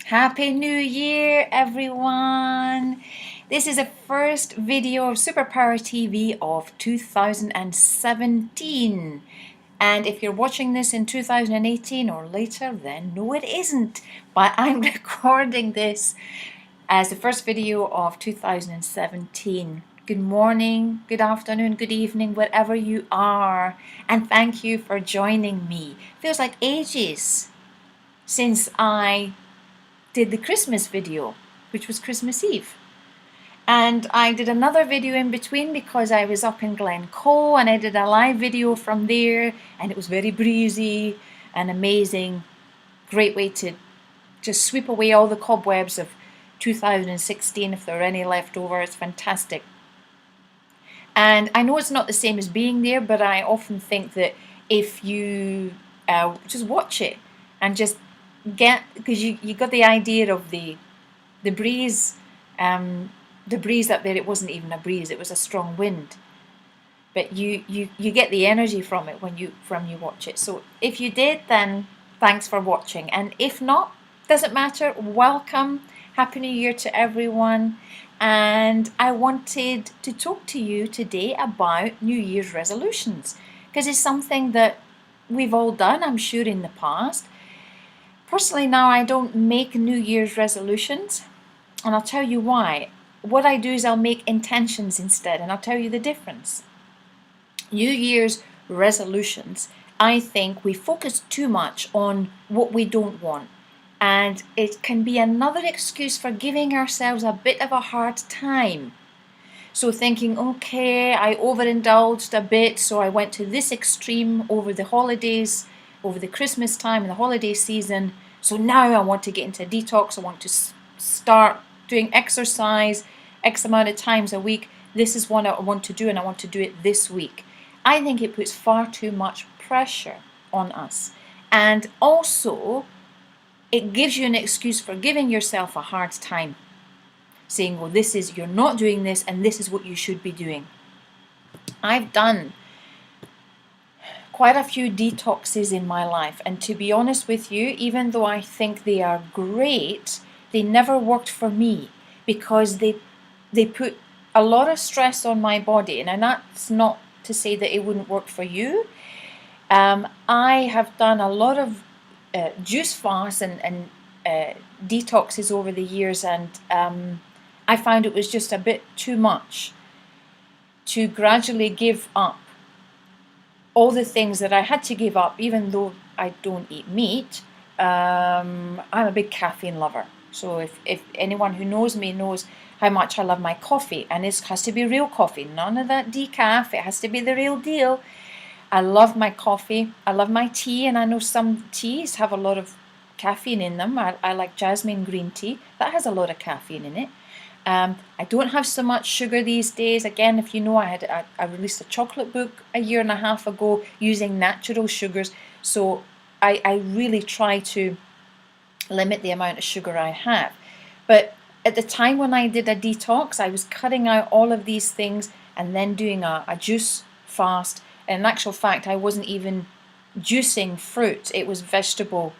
Happy New Year, everyone! This is the first video of Superpower TV of 2017. And if you're watching this in 2018 or later, then no, it isn't. But I'm recording this as the first video of 2017. Good morning, good afternoon, good evening, wherever you are. And thank you for joining me. Feels like ages since I did the Christmas video, which was Christmas Eve. And I did another video in between because I was up in Glencoe and I did a live video from there, and it was very breezy and amazing. Great way to just sweep away all the cobwebs of 2016 if there are any left over. It's fantastic. And I know it's not the same as being there, but I often think that if you just watch it and just because you got the idea of the breeze, the breeze up there. It wasn't even a breeze; it was a strong wind. But you get the energy from it when you watch it. So if you did, then thanks for watching, and if not, doesn't matter. Welcome, Happy New Year to everyone. And I wanted to talk to you today about New Year's resolutions because it's something that we've all done, I'm sure, in the past. Personally, now I don't make New Year's resolutions, and I'll tell you why. What I do is I'll make intentions instead, and I'll tell you the difference. New Year's resolutions, I think we focus too much on what we don't want, and it can be another excuse for giving ourselves a bit of a hard time. So thinking, okay, I overindulged a bit, so I went to this extreme over the holidays, over the Christmas time and the holiday season. So now I want to get into detox. I want to start doing exercise X amount of times a week. This is what I want to do, and I want to do it this week. I think it puts far too much pressure on us. And also, it gives you an excuse for giving yourself a hard time. Saying, well, you're not doing this, and this is what you should be doing. I've done quite a few detoxes in my life, and to be honest with you, even though I think they are great, they never worked for me because they put a lot of stress on my body. And that's not to say that it wouldn't work for you. I have done a lot of juice fasts and detoxes over the years, and I found it was just a bit too much to gradually give up all the things that I had to give up, even though I don't eat meat. I'm a big caffeine lover. So if anyone who knows me knows how much I love my coffee, and it has to be real coffee, none of that decaf, it has to be the real deal. I love my coffee, I love my tea, and I know some teas have a lot of caffeine in them. I like jasmine green tea, that has a lot of caffeine in it. I don't have so much sugar these days. Again, if you know, I released a chocolate book a year and a half ago using natural sugars. So I really try to limit the amount of sugar I have. But at the time when I did a detox, I was cutting out all of these things and then doing a juice fast. And in actual fact, I wasn't even juicing fruit. It was vegetable.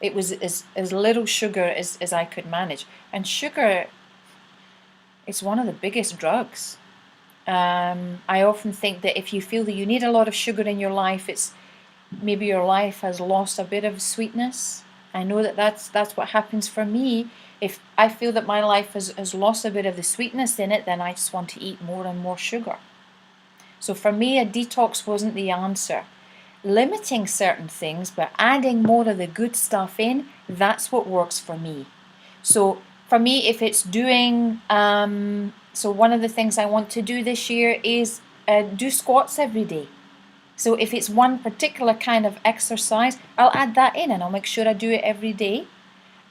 It was as little sugar as I could manage. And sugar, it's one of the biggest drugs. I often think that if you feel that you need a lot of sugar in your life, it's maybe your life has lost a bit of sweetness. I know that's what happens for me. If I feel that my life has lost a bit of the sweetness in it, then I just want to eat more and more sugar. So for me, a detox wasn't the answer. Limiting certain things, but adding more of the good stuff in, that's what works for me. So for me, if it's doing, so one of the things I want to do this year is do squats every day. So if it's one particular kind of exercise, I'll add that in and I'll make sure I do it every day.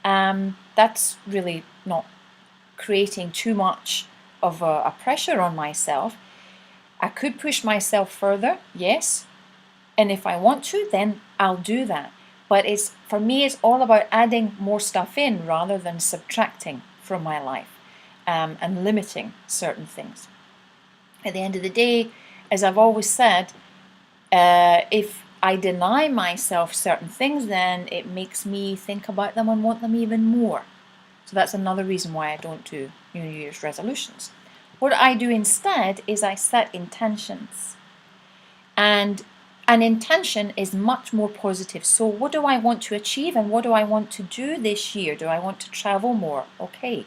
That's really not creating too much of a pressure on myself. I could push myself further, yes. And if I want to, then I'll do that. But for me, it's all about adding more stuff in rather than subtracting from my life and limiting certain things. At the end of the day, as I've always said, if I deny myself certain things, then it makes me think about them and want them even more. So that's another reason why I don't do New Year's resolutions. What I do instead is I set intentions. And an intention is much more positive. So what do I want to achieve and what do I want to do this year? Do I want to travel more? Okay,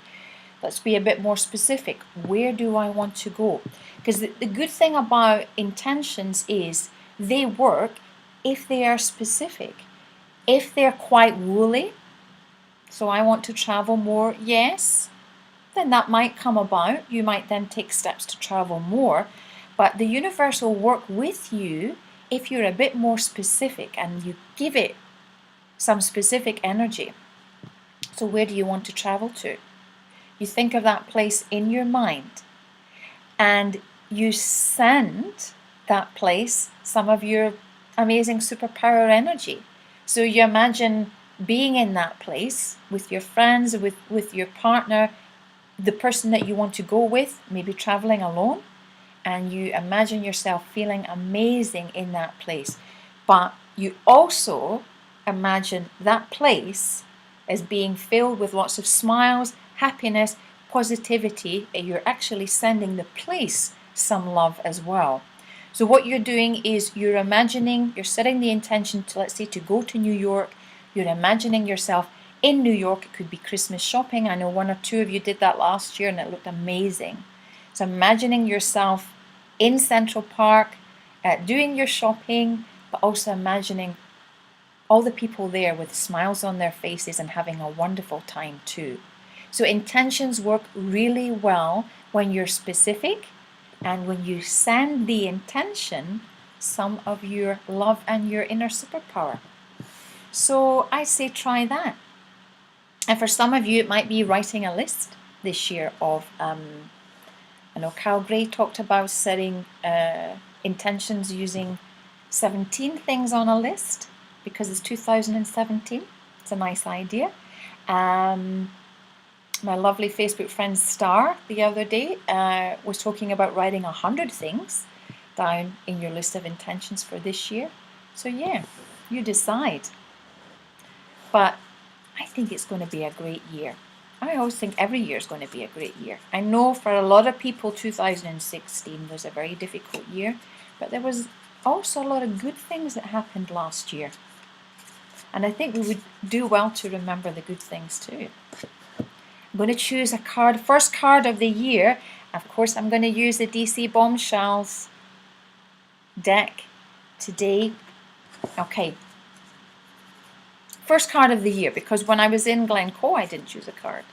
let's be a bit more specific. Where do I want to go? Because the good thing about intentions is they work if they are specific. If they're quite woolly, so I want to travel more, yes, then that might come about. You might then take steps to travel more. But the universe will work with you if you're a bit more specific and you give it some specific energy. So where do you want to travel to? You think of that place in your mind and you send that place some of your amazing superpower energy. So you imagine being in that place with your friends, with your partner, the person that you want to go with, maybe traveling alone, and you imagine yourself feeling amazing in that place. But you also imagine that place as being filled with lots of smiles, happiness, positivity. You're actually sending the place some love as well. So what you're doing is you're imagining, you're setting the intention to, let's say, to go to New York. You're imagining yourself in New York. It could be Christmas shopping. I know one or two of you did that last year and it looked amazing. So imagining yourself in Central Park, doing your shopping, but also imagining all the people there with smiles on their faces and having a wonderful time too. So intentions work really well when you're specific and when you send the intention some of your love and your inner superpower. So I say try that. And for some of you, it might be writing a list this year of, I know Cal Gray talked about setting intentions using 17 things on a list because it's 2017. It's a nice idea. My lovely Facebook friend Star the other day was talking about writing 100 things down in your list of intentions for this year. So yeah, you decide. But I think it's going to be a great year. I always think every year is going to be a great year. I know for a lot of people 2016 was a very difficult year, but there was also a lot of good things that happened last year. And I think we would do well to remember the good things too. I'm going to choose a card, first card of the year. Of course, I'm going to use the DC Bombshells deck today. Okay. First card of the year, because when I was in Glencoe, I didn't choose a card.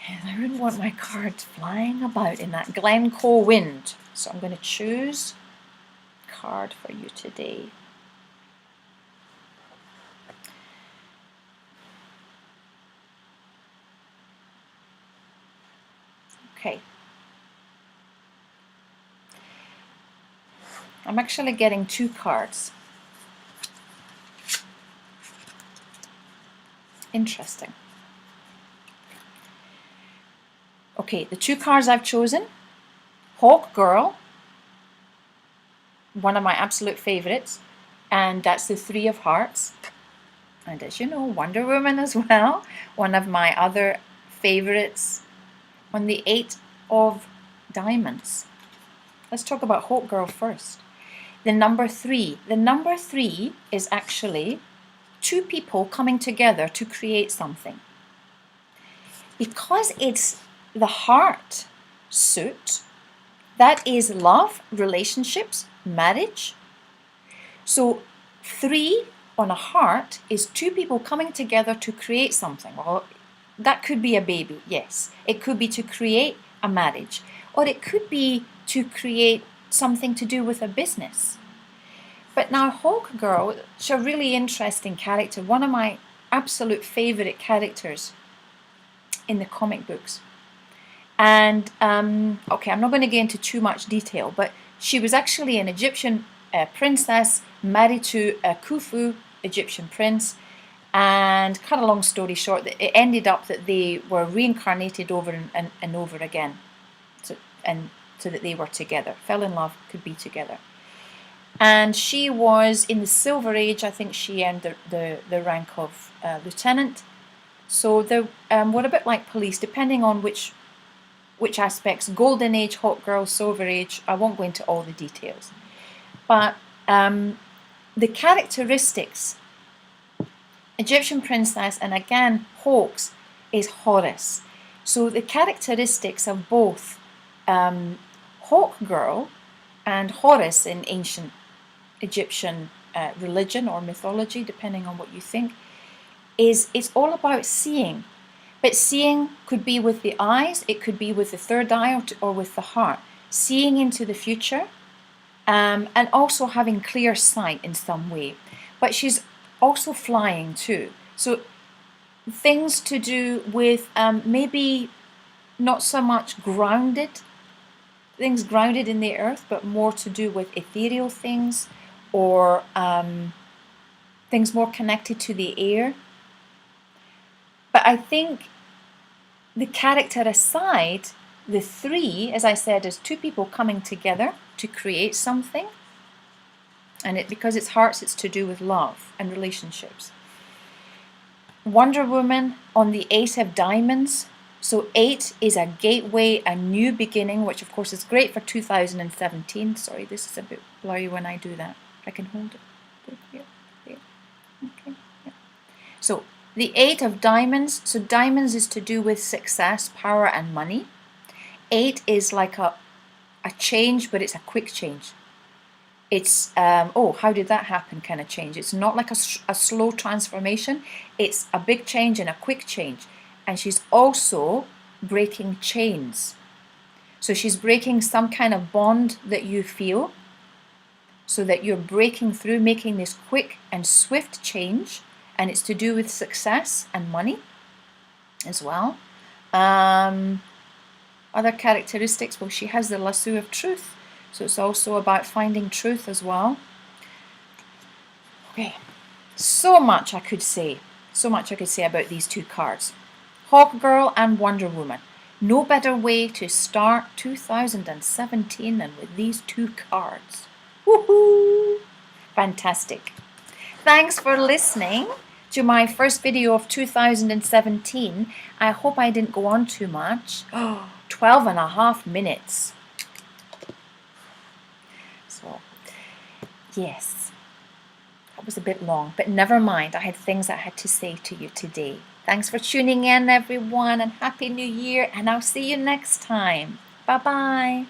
And I wouldn't want my cards flying about in that Glencoe wind. So I'm going to choose a card for you today. Okay. I'm actually getting two cards. Interesting. Okay, the two cards I've chosen, Hawk Girl, one of my absolute favorites, and that's the Three of Hearts. And as you know, Wonder Woman as well, one of my other favorites, on the Eight of Diamonds. Let's talk about Hawk Girl first. The number 3. The number 3 is actually two people coming together to create something. Because it's the heart suit, that is love, relationships, marriage. So 3 on a heart is two people coming together to create something. Well, that could be a baby, yes. It could be to create a marriage, or it could be to create something to do with a business. But now Hawk Girl, she's a really interesting character, one of my absolute favorite characters in the comic books. And okay, I'm not going to get into too much detail, but she was actually an Egyptian princess married to a Khufu Egyptian prince. And cut a long story short, it ended up that they were reincarnated over and over again, so that they were together, fell in love, could be together. And she was in the Silver Age. I think she earned the rank of lieutenant. So they were a bit like police, depending on which aspects. Golden Age, Hot Girl, Silver Age. I won't go into all the details. But the characteristics, Egyptian princess, and again, hoax, is Horus. So the characteristics of both Hawk Girl and Horus in ancient Egyptian religion or mythology, depending on what you think, is it's all about seeing. But seeing could be with the eyes, it could be with the third eye, or with the heart. Seeing into the future, and also having clear sight in some way. But she's also flying too. So things to do with maybe not so much things grounded in the earth, but more to do with ethereal things, or things more connected to the air. But I think the character aside, the three, as I said, is two people coming together to create something. And because it's hearts, it's to do with love and relationships. Wonder Woman on the 8 of diamonds. So 8 is a gateway, a new beginning, which of course is great for 2017. Sorry, this is a bit blurry when I do that. I can hold it. Here. Okay. Yeah. So the 8 of diamonds. So diamonds is to do with success, power, and money. 8 is like a change, but it's a quick change. It's, oh, how did that happen kind of change. It's not like a slow transformation. It's a big change and a quick change. And she's also breaking chains. So she's breaking some kind of bond that you feel, so that you're breaking through, making this quick and swift change. And it's to do with success and money as well. Other characteristics, well, she has the lasso of truth. So it's also about finding truth as well. Okay, so much I could say. So much I could say about these two cards. Hawk Girl and Wonder Woman. No better way to start 2017 than with these two cards. Woohoo! Fantastic. Thanks for listening to my first video of 2017. I hope I didn't go on too much. 12 and a half minutes. So, yes, that was a bit long, but never mind. I had things I had to say to you today. Thanks for tuning in, everyone, and Happy New Year, and I'll see you next time. Bye-bye.